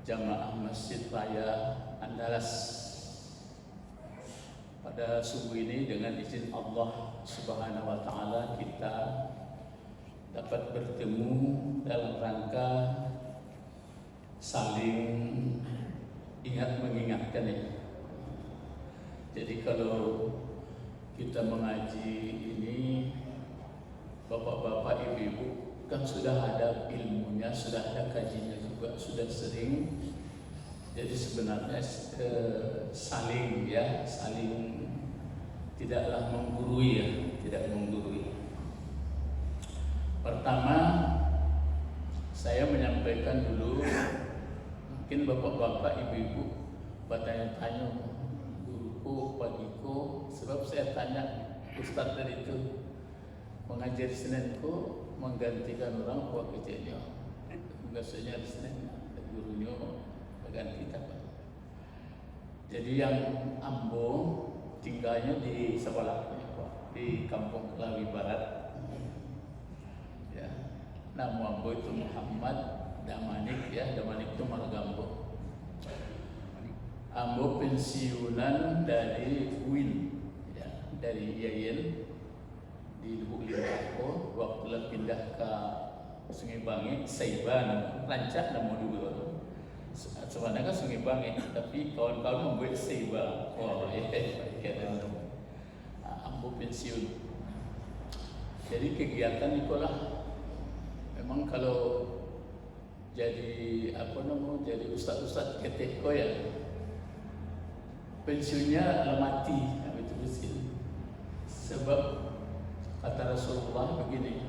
Jamaah Masjid Raya Andalas pada subuh ini dengan izin Allah Subhanahu wa taala kita dapat bertemu dalam rangka saling ingat mengingatkan ya. Jadi kalau kita mengaji ini, bapak-bapak, ibu-ibu kan sudah ada ilmunya, sudah ada kajinya juga, sudah sering. Jadi sebenarnya saling tidaklah menggurui ya, tidak menggurui. Pertama, saya menyampaikan dulu, mungkin bapak-bapak, ibu-ibu bertanya-tanya, guruku, pagiku, sebab saya tanya Ustadz tadi itu mengajar Senenku menggantikan orang tua kecilnya, biasanya Senin gurunya mengganti apa. Jadi yang Ambo tinggalnya di sekolahnya di Kampung Kelawi Barat. Ya, nama Ambo itu Muhammad Damanik ya, Damanik itu Margambo. Ambo pensiunan dari UIN, ya, dari Yayan di Lubuk Linggau. Waktu pindah ke Sungai Bangi, Saiban, rancak nama dulu. Sebenarnya kan Sungai Bangi, tapi kawan-kawan membuat Saiban. Oh, ya, Ambo pensiun. Jadi kegiatan itulah. Memang kalau jadi jadi ustaz-ustaz keteko ya, pensiunnya lemati, itu betul. Sebab kata Rasulullah begini,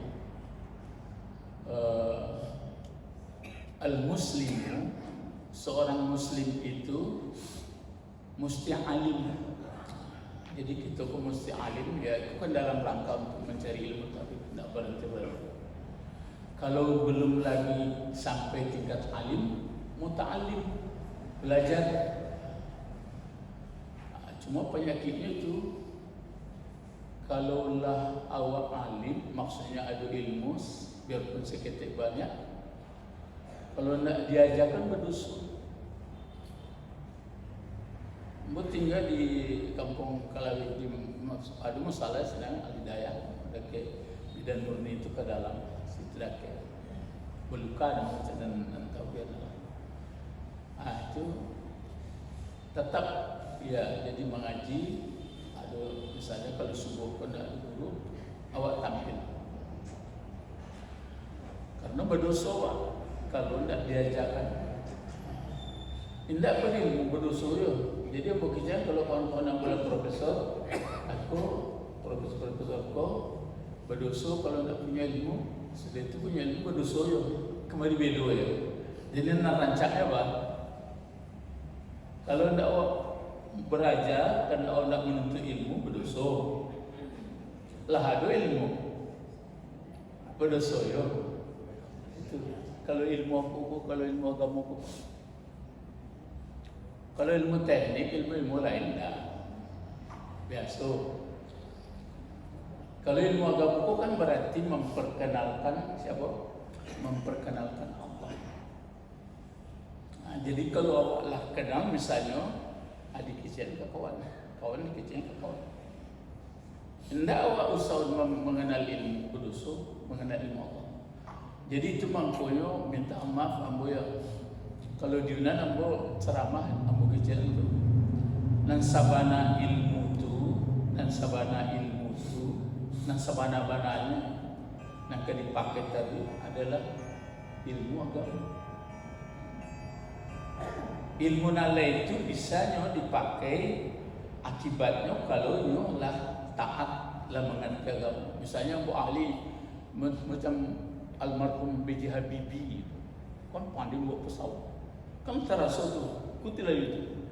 al-muslim, seorang muslim itu mesti alim. Jadi kita pun mesti alim ya, itu kan dalam rangka untuk mencari ilmu, tapi tidak berhenti. Kalau belum lagi sampai tingkat alim, muta'alim, belajar. Cuma penyakitnya itu, kalaulah awak alim, maksudnya ada ilmu, biarpun seketik banyak, kalau nak diajarkan berdosa. Mbak tinggal di Kampung Kelawi, ada masalah sedang Al-Hidayah, bidan murni itu ke dalam situ dake, belukan dan tahu biar dalam. Itu tetap ya, jadi mengaji. Misalnya kalau subuh pun ada guru, awak tampil. Karena berdosa awak kalau tidak diajarkan. Tidak berilmu berdosa ya. Jadi yang bekerja kalau kawan-kawan yang boleh profesor, aku profesor berdosa kalau tidak punya ilmu. Sudah itu punya ilmu berdosa ya. Kembali bedo ya. Jadi nak rancaknya apa? Kalau tidak awak belajar dan awak nak menuntut ilmu berdosa. Lah ada ilmu berdosa ya. Itu kalau ilmu aku, kalau ilmu agamaku. Kalau ilmu teknik, ilmu lain dah biasa. Kalau ilmu agamaku kan berarti memperkenalkan siapa? Memperkenalkan Allah. Nah, jadi kalau awak lah kenal misalnya adik kecil ke kawan kecil ke kawan. Tidak awak usah mengenal ilmu berdosa, mengenal ilmu Allah. Jadi itu mangkonya minta maaf ambo ya. Kalau di Yunan ambo ceramah ambo kecil itu. Nan sabana ilmu tu, nan sabana-bananya yang dipakai tadi adalah ilmu agama. Ilmu nalai itu bisanya dipakai akibatnya kalau lah taat lah mengenai agama. Misalnya ambo ahli macam almarhum B.J. Habibie, kan pandai buat pesawat. Kan terasa tu, kutilah itu.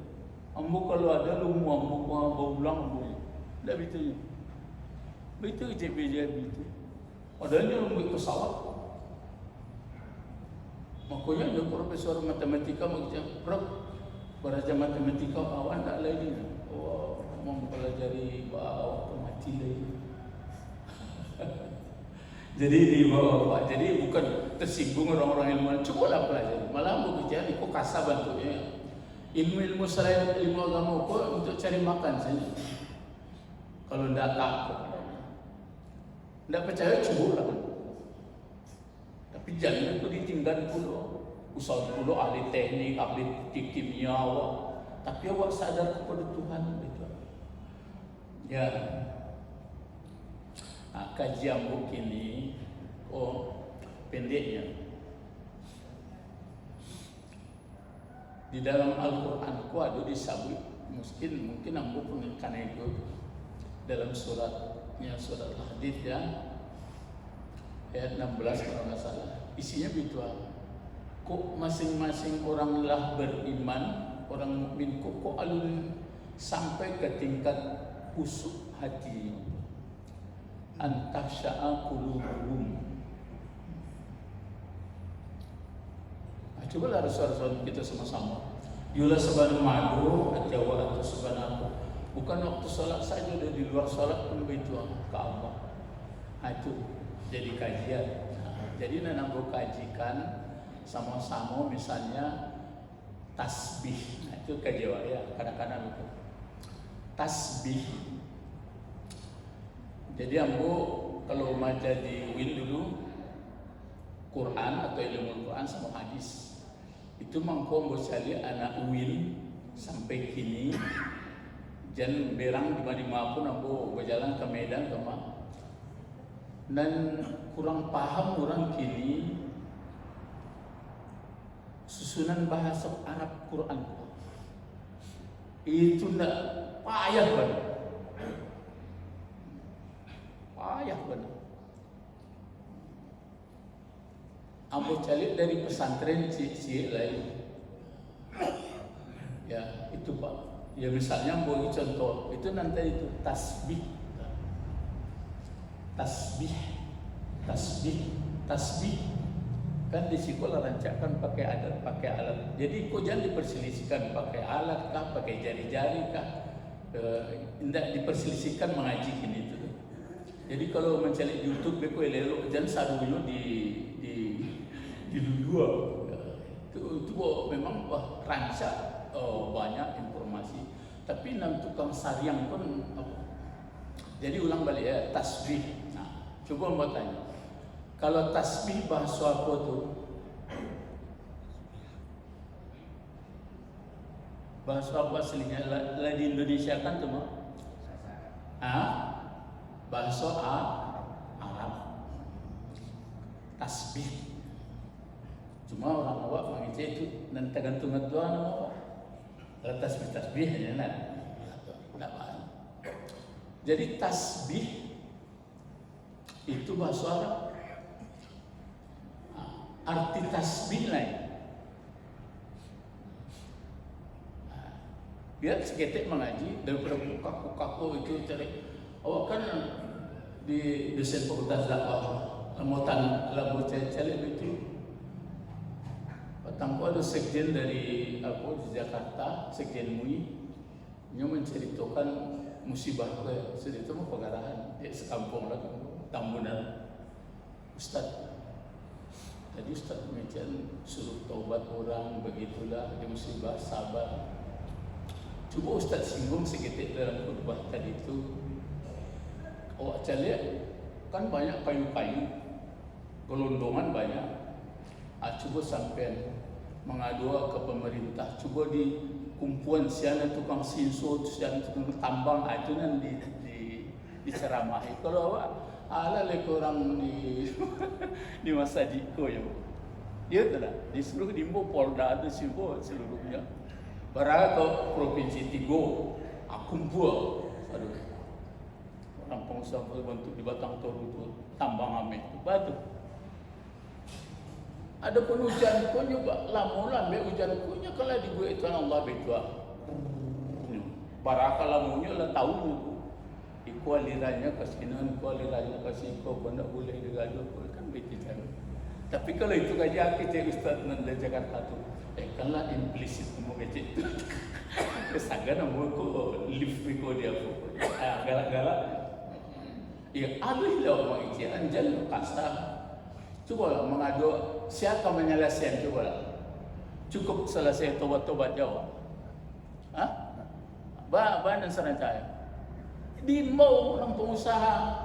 Ambo kalau ada lu ambo bawa pulang ambo, dah betul. Betul je B.J. Habibie itu. Padahal dia buat pesawat. Makanya dia profesor matematika macam Prof. Belajar matematika awan tak lagi. Oh, mempelajari bahawa mati lagi. Jadi di bawah, jadi bukan tersinggung orang-orang ilmuwan, cobalah pelajari. Malah bekerja di kok terasa bentuknya. Ilmu-ilmu selain ilmu agama kok untuk cari makan saja. Kalau tidak takut, tidak percaya coba lah. Tapi jangan itu ditinggal pula. Usaha pula ahli teknik, ahli kimia awak. Tapi awak sadar kepada Tuhan itu. Ya. Nah, kajian buku ini, pendeknya. Di dalam Al-Quran ku ada disebut, mungkin ambo pun karena itu dalam surat Al-Hadid ya, ayat 16 kalau nggak salah. Isinya begitu. Kok masing-masing orang lah beriman, orang mukmin kok alun sampai ke tingkat kusuk hati, antasya'a qulubuhum. Coba lah rasul-rasul kita sama-sama. Yulah sebanyak madu, atau sebanyak apa. Bukan waktu sholat saja, udah di luar sholat pun begitu ke Allah. Itu jadi kajian. Jadi nak kajikan sama-sama misalnya tasbih. Itu kajian ya, kadang-kadang itu. Tasbih. Jadi ambo kalau baca di Win dulu Quran atau ilmu Quran sama hadis. Itu mangko bocali anak Win sampai kini jan berang di mana pun ambo berjalan ke Medan kema dan kurang paham orang kini susunan bahasa Arab Quran itu ndak payah banget, payah banget. Ambo cari dari pesantren cik lain. Ya, itu Pak. Ya misalnya ambo contoh, itu nanti itu tasbih. Tasbih. Kan di sekolah rancakkan pakai alat. Jadi kok jangan diperselisihkan pakai alat kah, pakai jari-jari kah. Tidak diperselisihkan mengaji ini itu. Jadi kalau mencari YouTube beko elelo jangan saruyo di dua itu memang rancak banyak informasi, tapi nam tukang sariang pun jadi ulang balik ya tasbih. Nah, coba mau tanya, kalau tasbih bahasa apa tuh? Bahasa apa aslinya? Lah di Indonesia kan tuh mah? Bahasa Arab. Tasbih. Cuma orang awak mengica itu dan tergantung tuan awak. Kalau tasbih hanya nak paham. Jadi tasbih itu bahasa Arab. Arti tasbih lain. Biar seketik mengaji daripada buka-buka itu cari. Awak kan di dosen fakultas dakwah, lamutan lagu cari itu. Tangko ada sekjen dari di Jakarta, sekjen MUI, dia menceritakan musibah ke cerita mau pegarahan di sekampung lah, Tambunan. Ustaz, tadi Ustaz mention suruh taubat orang begitulah, dia musibah sabar. Coba Ustaz singgung sedikit dalam khutbah tadi itu. Awak lihat kan banyak kayu-kayu, gelondongan banyak. Coba sampai mengadu ke pemerintah, coba di kumpulan siapa tukang sinso, siapa tukang tambang, itu kan diceramahi. Kalau awak ala lek orang di masa Diko ya, dia telah di seluruh dimbo Polda ada seluruhnya. Barang ke provinsi Tigo, kumpul, aduh, orang pengusaha bentuk di Batang Toru itu tambang amet itu batu. Ada pun hujan pun juga lama hujan punya kalau dibuat Tuhan Allah betua. Baraka lamunya lah tahu itu. Iku alirannya ke sini, iku alirannya ke sini, kau pun tak boleh digaduh kan begitu. Tapi kalau itu kaji kita Ustaz Nanda Jakarta tu, kanlah implisit semua begitu. Kesagan namu ko lift ko dia ko. Galak-galak. Ya alih lah orang itu anjal kasta. Coba mengadu siapa menyelesaikan coba. cukup selesai tobat-tobat Jawa. Hah? Ba dan serantai. Di mau orang pengusaha,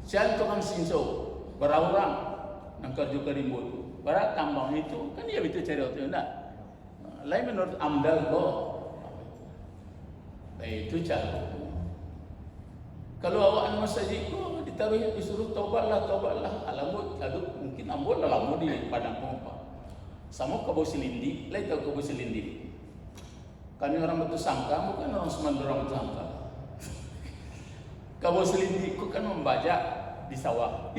sian tukang sinso, berang-orang, nang kerja kerimbut, barat tambang itu kan dia itu cari waktu enggak. Lain menurut AMDAL kok. Itu cara. Kalau awak masjid itu ditaruh disuruh tobatlah. Alamu, aduh mungkin ambon alamu di padang pompa. Sama kabo silindi, lain tahu kabo silindi. Kami orang betul sangka, bukan orang Semandura orang betul sangka. Kabo silindi ku kan membaca di sawah.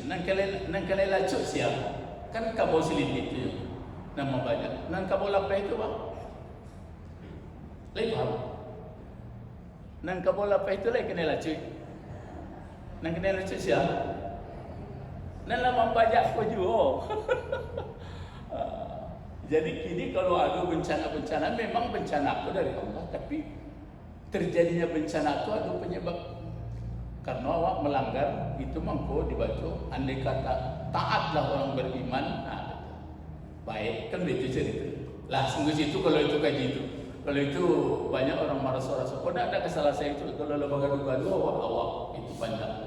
Nang kalian lacuk siap. Kan kabo silindi itu nama baca. Nang kabo lapeh itu bang. Lain paham? Nang kabo lapeh itu lain kena lacuk. Nang kena lacuk siap. Nang lama baca ko juga. Jadi kini kalau ada bencana-bencana, memang bencana itu dari Allah, tapi terjadinya bencana itu ada penyebab. Karena awak melanggar, itu mangko dibaca. Andai kata taatlah orang beriman, baik kan begitu cerita. Lah sungguh situ kalau itu kaji itu. Kalau itu banyak orang marah-marah. Kok ada kesalahan itu? Kalau lembaga gaduh awak itu panjang.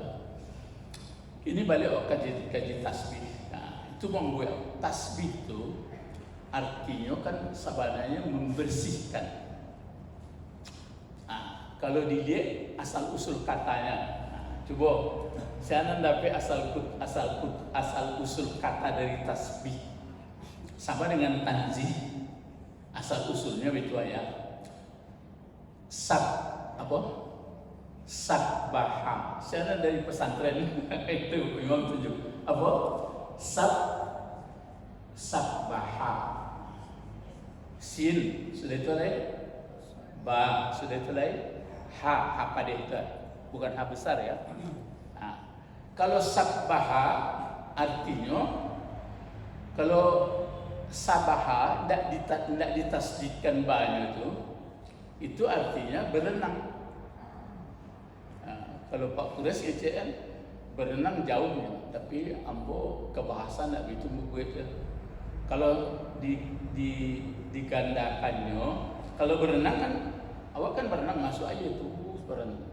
Ini balik awak kaji tasbih. Nah, itu membuat tasbih itu artinya kan sebenarnya membersihkan. Nah, kalau dilihat asal usul katanya, coba saya nandapi asal usul kata dari tasbih sama dengan tanzih. Asal usulnya itu ya. Sabbaha. Saya dari pesantren itu Imam tunjuk apa? Sabbaha. Sin sudah itu lain, ba sudah itu lain, ha pada itu bukan ha besar ya. Nah, kalau sabbaha artinya kalau sabaha tidak ditasdidkan banyak itu artinya berenang. Nah, kalau Pak Kures ECN berenang jauhnya, tapi ambo kebahasan tidak begitu begitu. Kalau digandakannya, kalau berenang kan awak kan berenang masuk aja terus berenang.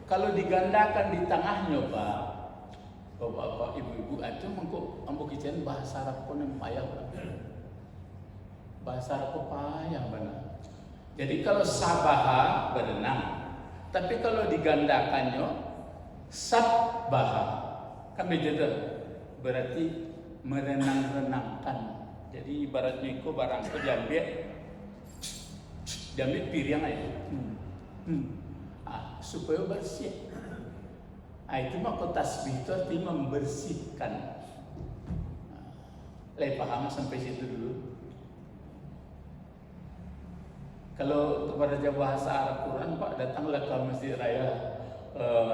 Kalau digandakan di tengahnya Pak, bapak ibu-ibu itu mengko ambo kicen bahasa Arab pun payah. Bahasa Arab payah benar. Jadi kalau sabaha berenang, tapi kalau digandakannya sabbaha kan beda, berarti merenang-renangkan. Jadi ibaratnya itu barang itu diambil piring aja, supaya bersih. Itu maka tasbih itu artinya membersihkan. Paham sampai situ dulu. Kalau kepada bahasa Arab Quran, Pak datanglah ke Masjid Raya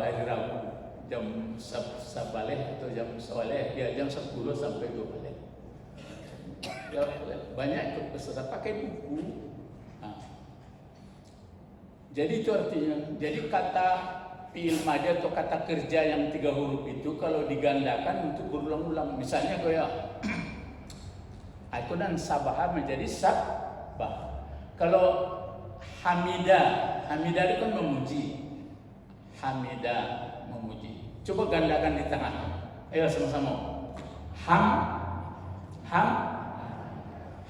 hari Rabu jam sabaleh atau jam sawaleh, ya jam 10 sampai 2 balik. Ya, banyak ikut peserta pakai buku. Jadi itu artinya, jadi kata fi'il madhi atau kata kerja yang 3 huruf itu kalau digandakan untuk berulang-ulang. Misalnya kayak aku dan sabaha menjadi sabbah. Kalau hamidah itu kan memuji. Hamidah memuji. Coba gandakan di tengah. Ayo sama-sama.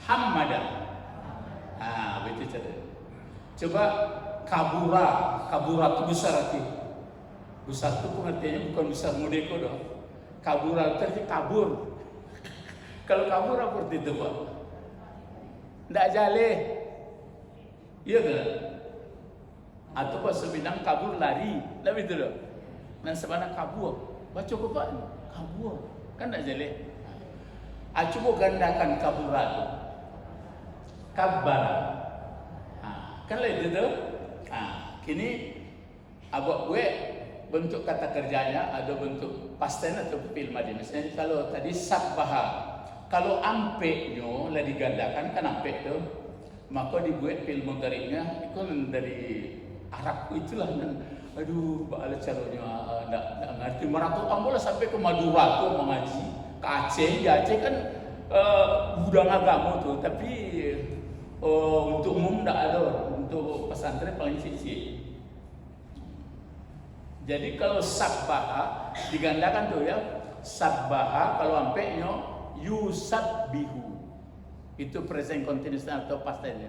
Hamada. Begitu cara. Coba kabura itu besar hati. Besar itu pengertiannya bukan besar modeko dong. Kabura itu artinya kabur. Kalau kabur apa itu Pak? Tidak jaleh. Iya kan? Atau pas sebidang kabur lari. Lebih itu loh. Dan sebenarnya kabur. Baca apa Pak? Kabur. Kan tidak jaleh. Coba gandakan kabura itu. Kabar. Kan lebih itu. Kini abang gue bentuk kata kerjanya ada bentuk past tense atau fi'il madhi. Misalnya kalau tadi sabbaha, kalau ampe-nya lah digandakan kan ampe itu, maka dibuat fi'il mudhari'nya itu dari Arab itulah. Aduh, bagaimana caranya enggak ngerti. Meratu ambola sampai ke Madura tuh mengaji, ke Aceh. Di Aceh kan gudang agama tuh, tapi untuk umum tidak ada, untuk pesantren paling sisi. Jadi kalau sabbaha digandakan tuh ya, sabbaha kalau ampeknya yusabbihu, itu present continuous atau past tense,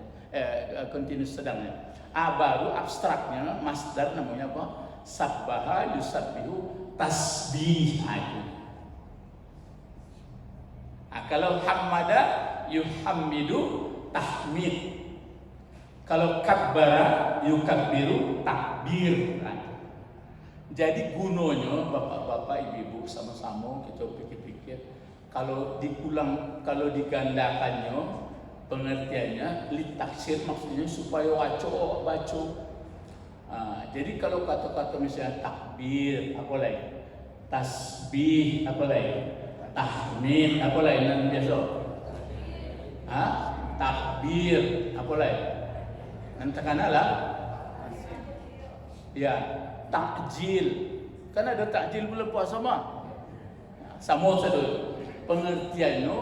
continuous sedangnya. Baru abstraknya masdar namanya apa? Sabbaha yusabbihu tasbih aja. Kalau hamada yuhammidu tahmid. Kalau kabbara yukabbiru takbir. Jadi gunanya bapak-bapak, ibu-ibu sama-sama kita pikir-pikir, kalau digandakannya pengertiannya litaksir, maksudnya supaya baca. Jadi kalau kata-kata misalnya takbir, apa lagi? Tasbih, apa lagi? Tahmid, apa lagi yang biasa? Takbir, apa lagi? Nanti kanalah? Ya, takjil. Kan ada takjil bulan puasa mah. Sama saja. Pengertiannya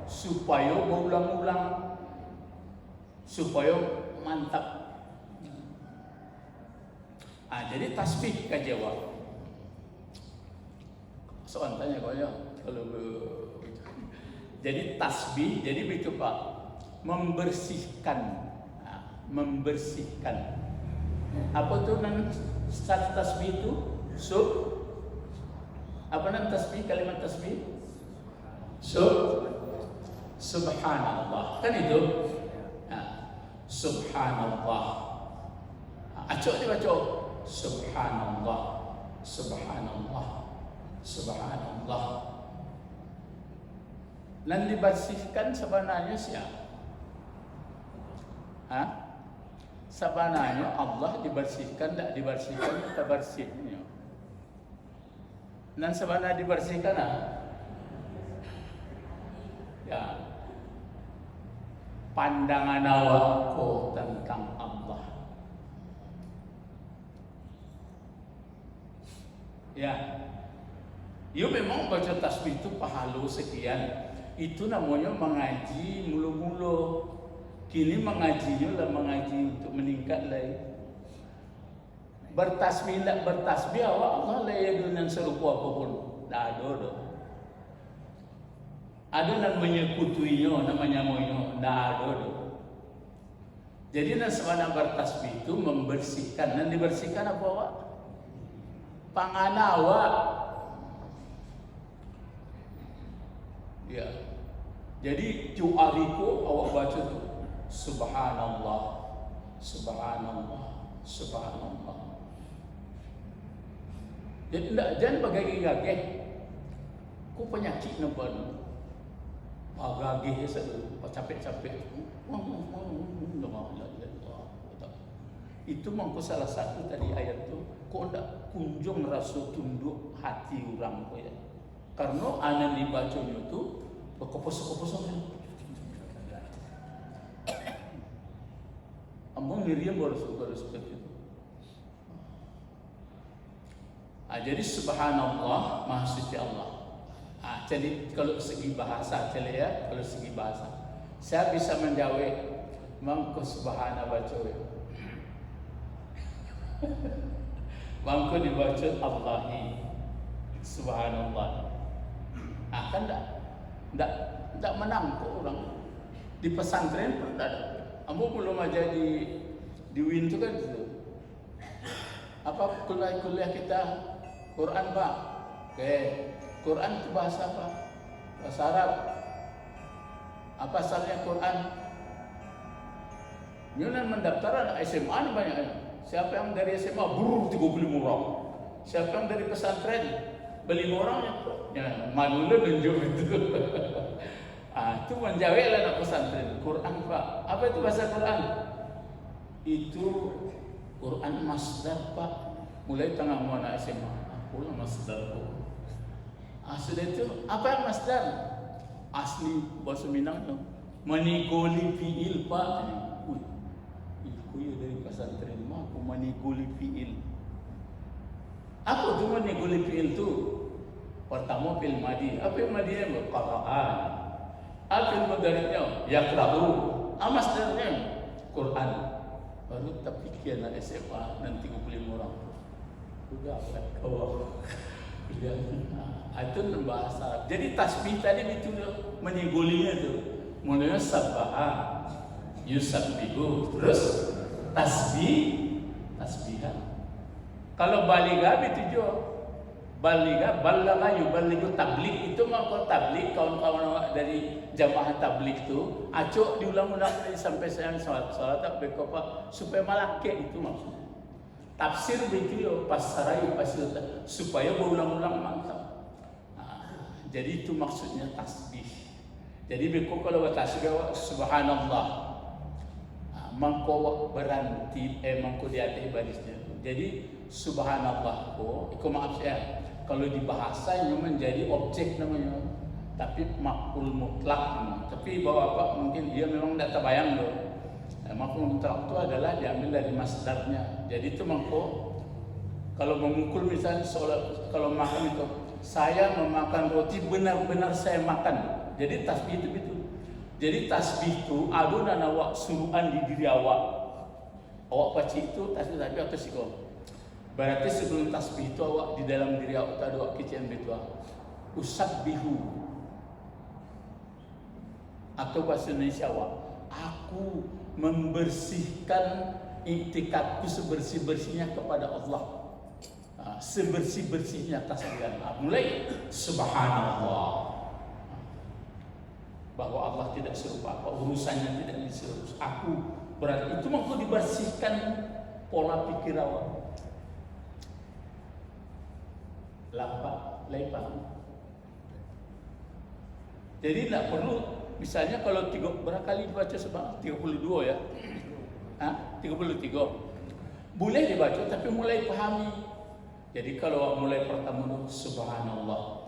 supaya berulang-ulang, supaya mantap. Jadi tasbih kan jawab. Soal tanya kau ya, kalau jadi tasbih, jadi begitu Pak, membersihkan. Apa tuh nan tasbih itu? Apa nan tasbih, kalimat tasbih? Subhanallah, kan itu? Subhanallah. Acok dibaca Subhanallah, Subhanallah, Subhanallah. Dan dibersihkan sebenarnya siapa? Sebenarnya Allah dibersihkan, tidak dibersihkan, kita bersihnya. Dan sebenarnya dibersihkan ya, pandangan awakku tentang Allah. Ya, you memang baca tasbih itu pahala sekian. Itu namanya mengaji mulu-mulu. Kini mengajinya lah mengaji untuk meningkat lagi. Bertasbih tak bertasbih awak Allah lah ya dengan serupa apapun. Tak ada dah. Ada yang menyekutuinya, namanya moyo. Tak ada dah. Jadi nak sebenarnya bertasbih itu membersihkan. Dan dibersihkan apa awak? Pangan awak. Ya. Jadi ju'ariku awak baca tu Subhanallah, Subhanallah, Subhanallah. Jadi jangan bagagih-gagih. Ku penyakit nampak. Bagagih saja, capek-capek. Itu mangko salah satu tadi ayat tu. Kau ndak kunjung rasa tunduk hati orang ko ya. Karena anak dibacanya tu berkopos-koposan. Ambang Miriam baru seperti itu. Jadi subhanallah, maha suci Allah. Jadi kalau segi bahasa, kalau segi bahasa, saya bisa menjawab mangko subhana baca. Mangko dibaca Allahi subhanallah. Kan tak menang kok orang di pesantren pun tak ada. Ambo belum aja di Win itu kan gitu. Apa kuliah kita Quran Pak? Oke, Quran itu bahasa apa? Bahasa Arab. Apa asalnya Quran? Nyunan mendaftar anak SMA ini banyak. Siapa yang dari SMA buruk 35 orang. Siapa yang dari pesantren beli orang ya malu nunjuk itu. Itu menjawablah anak pesantren. Quran Pak. Apa itu bahasa Quran? Itu Quran masdar Pak. Mulai tengah mau anak SMA. Aku lah masdar Pak. Sudah itu apa yang masdar? Asli bahasa Minang tu. Manigoli fiil Pak. Iku ya dari pesantren mah aku manigoli fiil. Apa tu manigoli fiil tu? Pertama fil madi. Apa yang madi? Qara'an. Alfil mudaritnya yakra'u. Amas darnya Quran. Baru tapi kian SMA nanti 35 orang. Udah kau itu bahasa Arab. Jadi tasbih tadi itu menyinggolinya tuh. Mulanya sabbaha, yusabbihu, terus tasbihan. Kalau baligha itu juga balagha yuballighu tabligh itu mah kalau tabligh kawan-kawan dari jamaah tabligh itu acok diulang-ulang sampai saya salat tak bekopa supaya malake itu maksudnya. Tafsir begitu pasarayu pasir supaya berulang-ulang mantap. Jadi itu maksudnya tasbih. Jadi beko kalau tasbih subhanallah. Mangko berhenti mangko di atas barisnya. Jadi subhanallah ko maaf saya. Kalau di bahasa ini menjadi objek namanya. Tapi maf'ul mutlak. Tapi bahwa apa mungkin dia memang tidak terbayang loh. Maf'ul mutlak itu adalah diambil dari masdarnya. Jadi itu mangko kalau memukul misalnya kalau makan itu saya memakan roti benar-benar saya makan. Jadi tasbih itu betul. Jadi tasbih itu aduna awak suruhan di diri awak. Awak paci itu tasbih atau siko. Berarti sebelum tasbih itu awak di dalam diri awak ada awak kecian betul. Usabbihu. Atau bahasa Indonesia awak. Aku membersihkan iktikadku sebersih-bersihnya kepada Allah. Sebersih-bersihnya tasbihan. Mulai subhanallah. Bahwa Allah tidak serupa apa urusannya tidak diserus. Aku berarti itu mampu dibersihkan pola pikir awak. Lepas. Jadi tidak perlu misalnya kalau berapa kali dibaca sebab 32 ya. 33. Boleh dibaca tapi mulai pahami. Jadi kalau mulai pertama subhanallah.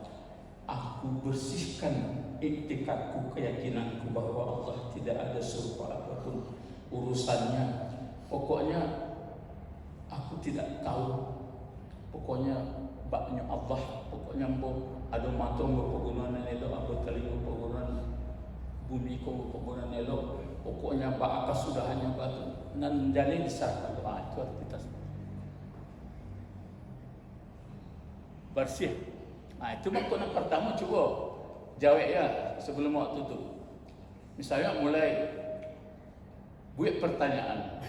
Aku bersihkan iktikadku, keyakinanku bahwa Allah tidak ada serupa apapun urusannya. Pokoknya aku tidak tahu. Pokoknya baknya Allah. Pokoknya ada matang berpegunaan elok, ada telinga berpegunaan bumi kau berpegunaan elok. Pokoknya bak atas sudah hanya batu. Nan jalin disahkan doa itu kita bersih. Itu makna pertama coba jawab ya sebelum waktu tutup. Misalnya mulai buat pertanyaan.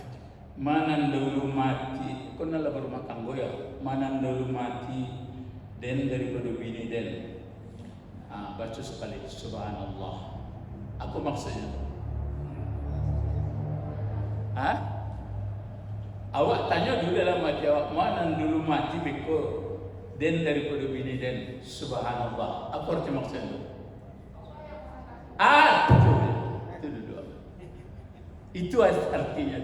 Mana dulu mati? Kau nak berumah tangga ya? Mana dulu mati? Den daripada bini den. Baca sekali subhanallah. Apa maksudnya? Awak tanya dulu dalam hati awak mana dulu mati beko den daripada bini den subhanallah. Apa arti maksudnya? Itu dulu. Itu artinya.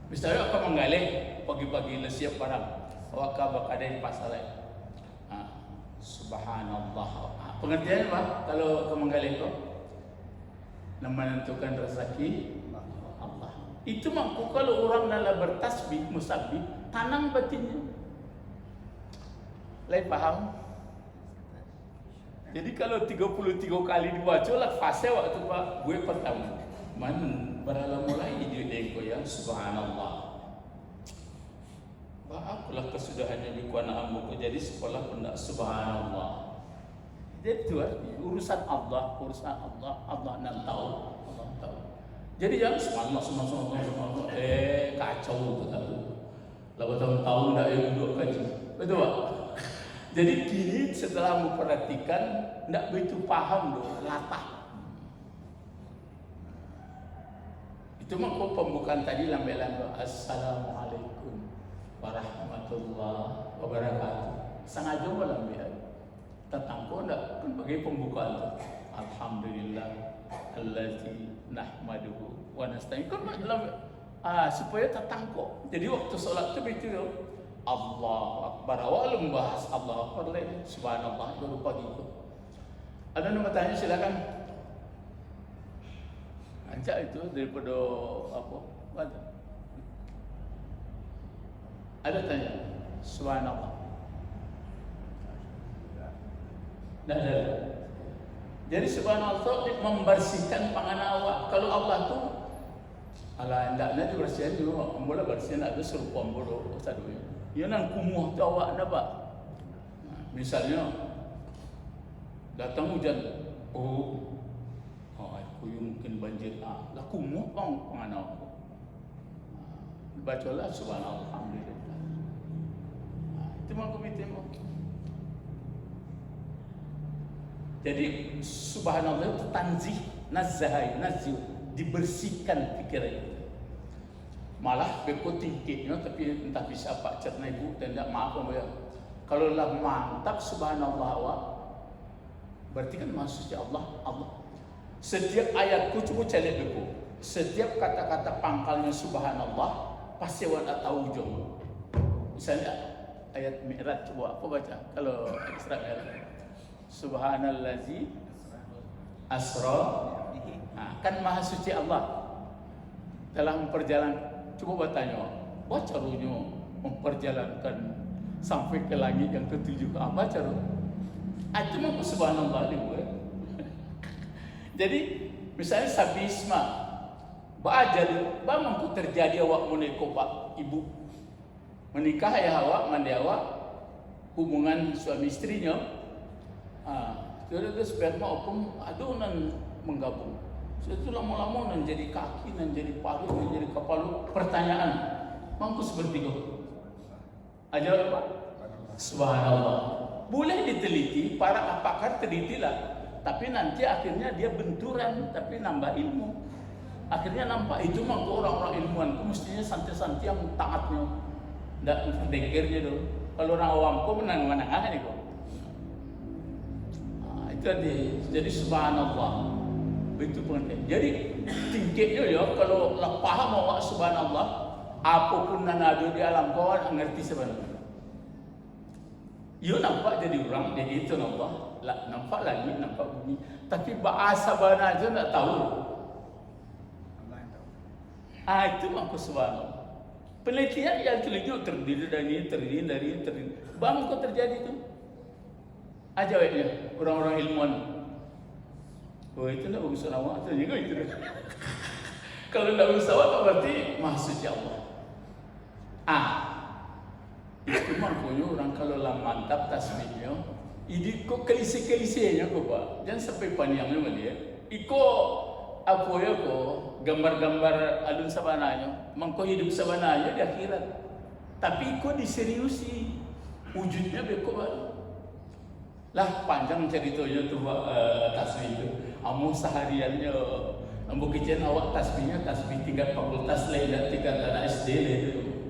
Misalnya awak menggalih pagi-pagi siap barang, awak bakal ada di pasar lain. Subhanallah. Pengertian apa? Kalau kau menggalih kau menentukan rezeki Allah. Itu mampu kalau orang dalam bertasbih musabih tanam batinnya. Lain paham? Jadi kalau 33 kali dibaca lah fase waktu Pak gue pertama. Berala mulai ide dengko ya subhanallah. Akulah kesudahannya di kuana ambuku jadi sekolah pun tak subhanallah. Jadi itu urusan Allah Allah nak tahu, Allah tahu. Jadi jangan subhanallah kacau betul. Lalu tahun-tahun dah yang duduk kaji, betul tak? Jadi kini setelah memperhatikan tak begitu paham doh latah. Itu makna pembukaan tadi lambai-lambai assalamualaikum warahmatullahi wabarakatuh. Sengaja melambai. Tetangga enggak kan bagi pembukaan tu. Alhamdulillah allazi nahmaduhu wa nasta'in. Kan dalam supaya tetangga. Jadi waktu solat tu begitu. Allahu akbar. Awal membahas Allah akbar lain subhanallah baru pagi itu. Ada yang bertanya silakan. Ancak itu daripada apa? Ada tanya. Subhanallah. Dah. Jadi subhanallah membersihkan pangan awak. Kalau Allah tu ala ndakna dibersihin dulu, ambola bersihin ada serupa ambola satu. Ya nang kumuh tu awak nak pak. Misalnya datang hujan, aku mungkin banjir, lah kumuh pangan awak. Bacalah subhanallah, alhamdulillah. Itu mau komite mau. Jadi subhanallah itu tanzih, nazahai, dibersihkan pikiran itu. Malah beko tingkitnya tapi entah bisa pak cerna ibu dan tidak maaf ya. Kalau lah mantap subhanallah awak, berarti kan maksudnya Allah. Setiap ayatku cukup cari beko. Setiap kata-kata pangkalnya subhanallah pasti awak tak tahu ujung. Misalnya ayat Mi'raj coba apa baca kalau Isra Mi'raj. Subhanallazi asra, kan maha suci Allah telah memperjalankan. Coba bertanya, apa caranya memperjalankan sampai ke langit yang ketujuh? Apa cara? Itu mah subhanallah juga. Jadi misalnya sabisma, ba'ajal, mampu terjadi awak menikah pak ibu menikah ya awak mandi awak hubungan suami istrinya. Jadi sperma opung adunan menggabung. Itu lama-lama nan jadi kaki, nan jadi paru, nan jadi kepala. Pertanyaan, mampu seperti itu? Ajar apa? Subhanallah. Boleh diteliti, para pakar telitilah. Tapi nanti akhirnya dia benturan, tapi nambah ilmu. Akhirnya nampak itu mampu orang-orang ilmuwan. Mestinya santai-santai yang taatnya, tidak dengernya dulu. Kalau orang awam kok menang-menang nih kok. Jadi subhanallah itu penting. Jadi tingkatnya ya kalau paham awak subhanallah, apapun yang ada di alam kawan ngerti sebenarnya. You nampak jadi orang, jadi itu nampak, nampak langit, nampak bumi. Tapi bahasa mana aja tak tahu. Itu maksud subhanallah. Penelitian yang teliti terdiri dari. Bang kok terjadi itu? Ajaibnya orang-orang ilmuwan. Itu nak bagus awak tu juga itu. Kalau nak bagus awak berarti maksudnya Allah. Itu maknanya orang kalau lah mantap tasbihnya, ini kok kelise-kelisenya kok pak. Jangan sampai panjangnya malah. Iko apa ya kok gambar-gambar alun sabananya, mangko hidup sabananya di akhirat. Tapi iko diseriusi, wujudnya beko pak. Lah panjang ceritanya tu tasbih itu. Amu sehariannya ambu kijen awak tasbihnya tasbih tingkat fakultas lain tingkat anak SD itu.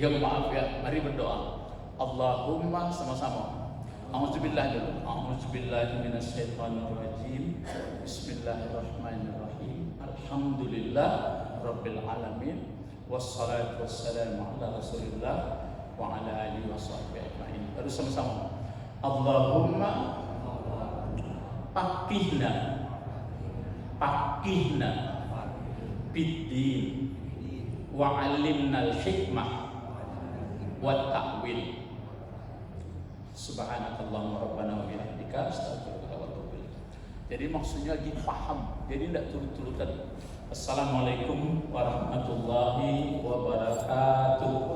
Ya maaf ya, mari berdoa. Allahumma sama-sama. A'udzubillah dulu. A'udzubillahi minasyaitonirrajim. Bismillahirrahmanirrahim. Alhamdulillah rabbil alamin. Wassalatu wassalamu ala Rasulillah wa ala alihi washabbihi ajmain. Harus sama-sama. Allahumma Pakihna Biddin Wa alimna al-hikmah Wa ta'wil. Subhanakallahumma rabbana wa bihamdika astaghfiruka wa atubu ilaik. Jadi maksudnya dipaham, jadi tidak turut-turutan. Assalamualaikum warahmatullahi wabarakatuh.